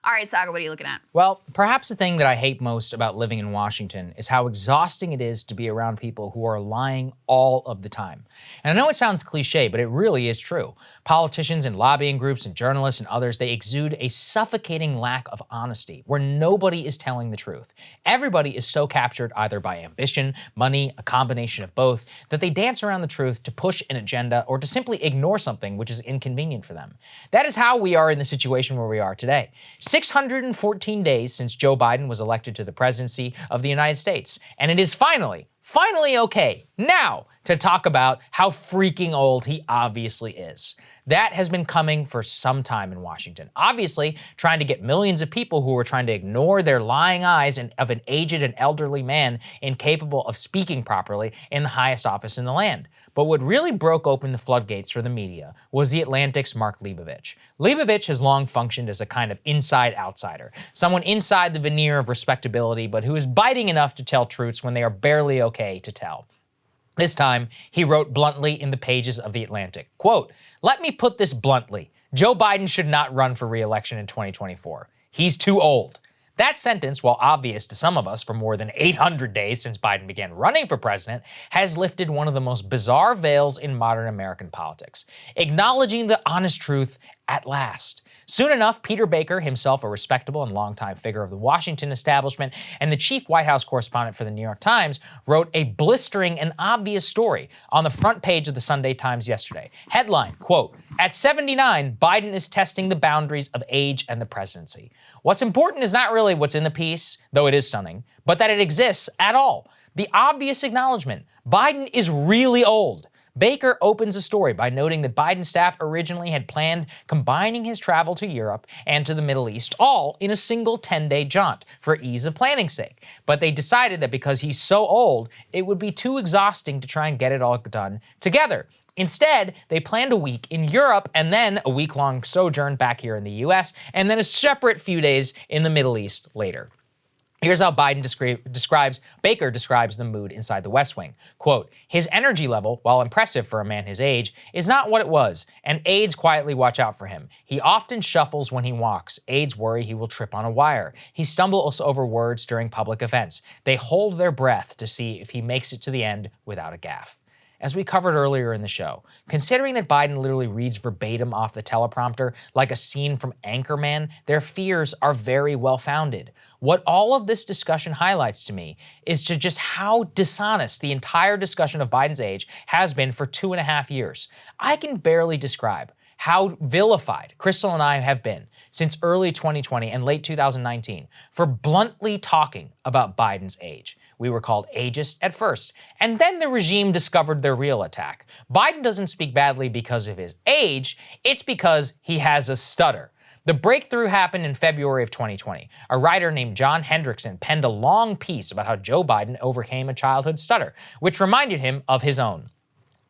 All right, Saagar, what are you looking at? Well, perhaps the thing that I hate most about living in Washington is how exhausting it is to be around people who are lying all of the time. And I know it sounds cliche, but it really is true. Politicians and lobbying groups and journalists and others, they exude a suffocating lack of honesty where nobody is telling the truth. Everybody is so captured either by ambition, money, a combination of both, that they dance around the truth to push an agenda or to simply ignore something which is inconvenient for them. That is how we are in the situation where we are today. 614 days since Joe Biden was elected to the presidency of the United States, and it is finally okay now to talk about how freaking old he obviously is. That has been coming for some time in Washington, obviously trying to get millions of people who are trying to ignore their lying eyes of an aged and elderly man incapable of speaking properly in the highest office in the land. But what really broke open the floodgates for the media was The Atlantic's Mark Leibovich. Leibovich has long functioned as a kind of inside outsider, someone inside the veneer of respectability, but who is biting enough to tell truths when they are barely okay to tell. This time, he wrote bluntly in the pages of The Atlantic, quote, "Let me put this bluntly. Joe Biden should not run for re-election in 2024. He's too old." That sentence, while obvious to some of us for more than 800 days since Biden began running for president, has lifted one of the most bizarre veils in modern American politics, acknowledging the honest truth at last. Soon enough, Peter Baker, himself a respectable and longtime figure of the Washington establishment and the chief White House correspondent for the New York Times, wrote a blistering and obvious story on the front page of the Sunday Times yesterday. Headline, quote, "At 79, Biden is testing the boundaries of age and the presidency." What's important is not really what's in the piece, though it is stunning, but that it exists at all. The obvious acknowledgement, Biden is really old. Baker opens the story by noting that Biden's staff originally had planned combining his travel to Europe and to the Middle East all in a single 10-day jaunt for ease of planning's sake. But they decided that because he's so old, it would be too exhausting to try and get it all done together. Instead, they planned a week in Europe and then a week-long sojourn back here in the US, and then a separate few days in the Middle East later. Here's how Baker describes the mood inside the West Wing. Quote, "His energy level, while impressive for a man his age, is not what it was, and aides quietly watch out for him. He often shuffles when he walks. Aides worry he will trip on a wire. He stumbles over words during public events. They hold their breath to see if he makes it to the end without a gaffe." As we covered earlier in the show, considering that Biden literally reads verbatim off the teleprompter like a scene from Anchorman, their fears are very well-founded. What all of this discussion highlights to me is just how dishonest the entire discussion of Biden's age has been for 2.5 years. I can barely describe how vilified Crystal and I have been since early 2020 and late 2019 for bluntly talking about Biden's age. We were called ageist at first, and then the regime discovered their real attack. Biden doesn't speak badly because of his age, it's because he has a stutter. The breakthrough happened in February of 2020. A writer named John Hendrickson penned a long piece about how Joe Biden overcame a childhood stutter, which reminded him of his own.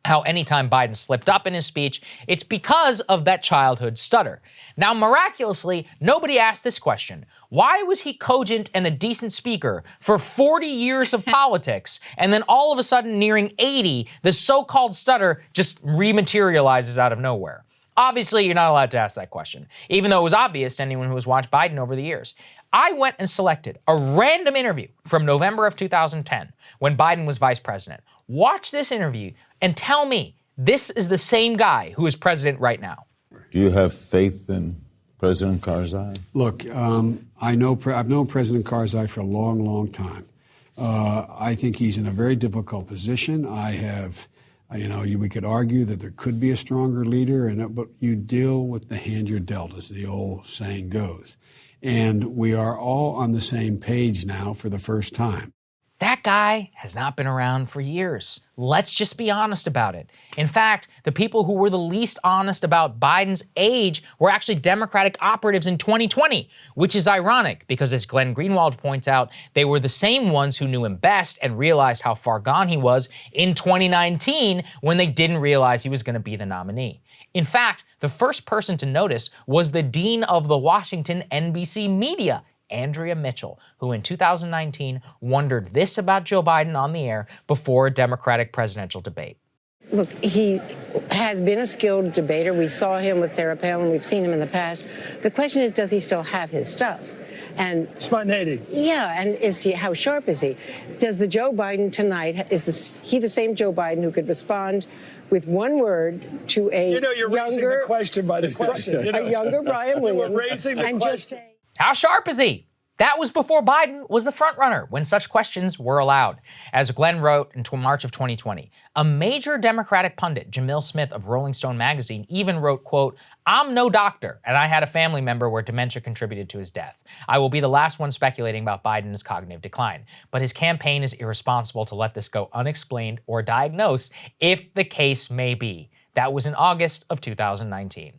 How anytime Biden slipped up in his speech, it's because of that childhood stutter. Now, miraculously, nobody asked this question. Why was he cogent and a decent speaker for 40 years of politics, and then all of a sudden, nearing 80, the so-called stutter just rematerializes out of nowhere? Obviously, you're not allowed to ask that question, even though it was obvious to anyone who has watched Biden over the years. I went and selected a random interview from November of 2010, when Biden was vice president. Watch this interview and tell me this is the same guy who is president right now. Do you have faith in President Karzai? Look, I've known President Karzai for a long, long time. I think he's in a very difficult position. We could argue that there could be a stronger leader, but you deal with the hand you're dealt, as the old saying goes. And we are all on the same page now for the first time. That guy has not been around for years. Let's just be honest about it. In fact, the people who were the least honest about Biden's age were actually Democratic operatives in 2020, which is ironic because, as Glenn Greenwald points out, they were the same ones who knew him best and realized how far gone he was in 2019 when they didn't realize he was going to be the nominee. In fact, the first person to notice was the dean of the Washington NBC media, Andrea Mitchell, who in 2019 wondered this about Joe Biden on the air before a Democratic presidential debate. Look, he has been a skilled debater. We saw him with Sarah Palin. We've seen him in the past. The question is, does he still have his stuff? And spontaneity. Yeah, and how sharp is he? Does the Joe Biden tonight, he the same Joe Biden who could respond with one word to a you're raising the question by the question. A younger Brian Williams. We're raising the question. Just say, how sharp is he? That was before Biden was the frontrunner when such questions were allowed. As Glenn wrote in March of 2020, a major Democratic pundit, Jamil Smith of Rolling Stone magazine, even wrote, quote, "I'm no doctor, and I had a family member where dementia contributed to his death. I will be the last one speculating about Biden's cognitive decline, but his campaign is irresponsible to let this go unexplained or diagnosed, if the case may be." That was in August of 2019.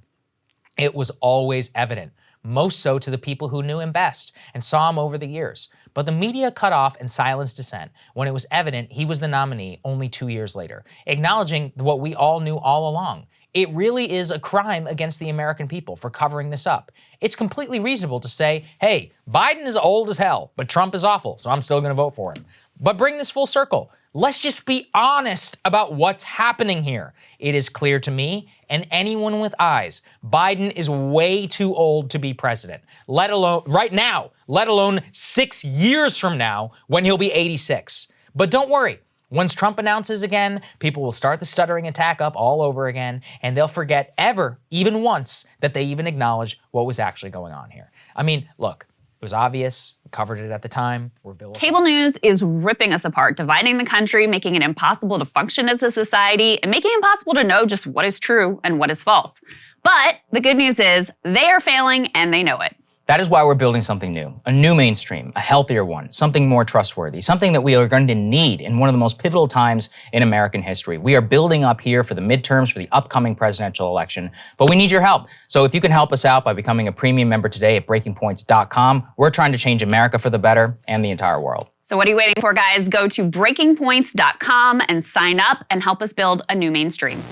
It was always evident, most so to the people who knew him best and saw him over the years. But the media cut off and silenced dissent when it was evident he was the nominee only 2 years later, acknowledging what we all knew all along. It really is a crime against the American people for covering this up. It's completely reasonable to say, hey, Biden is old as hell, but Trump is awful, so I'm still going to vote for him. But bring this full circle. Let's just be honest about what's happening here. It is clear to me and anyone with eyes, Biden is way too old to be president, let alone right now, let alone 6 years from now when he'll be 86. But don't worry. Once Trump announces again, people will start the stuttering attack up all over again, and they'll forget ever, even once, that they even acknowledge what was actually going on here. I mean, look, it was obvious. We covered it at the time. We're vilified. Cable news is ripping us apart, dividing the country, making it impossible to function as a society, and making it impossible to know just what is true and what is false. But the good news is they are failing and they know it. That is why we're building something new, a new mainstream, a healthier one, something more trustworthy, something that we are going to need in one of the most pivotal times in American history. We are building up here for the midterms, for the upcoming presidential election, but we need your help. So if you can help us out by becoming a premium member today at breakingpoints.com, we're trying to change America for the better and the entire world. So what are you waiting for, guys? Go to breakingpoints.com and sign up and help us build a new mainstream.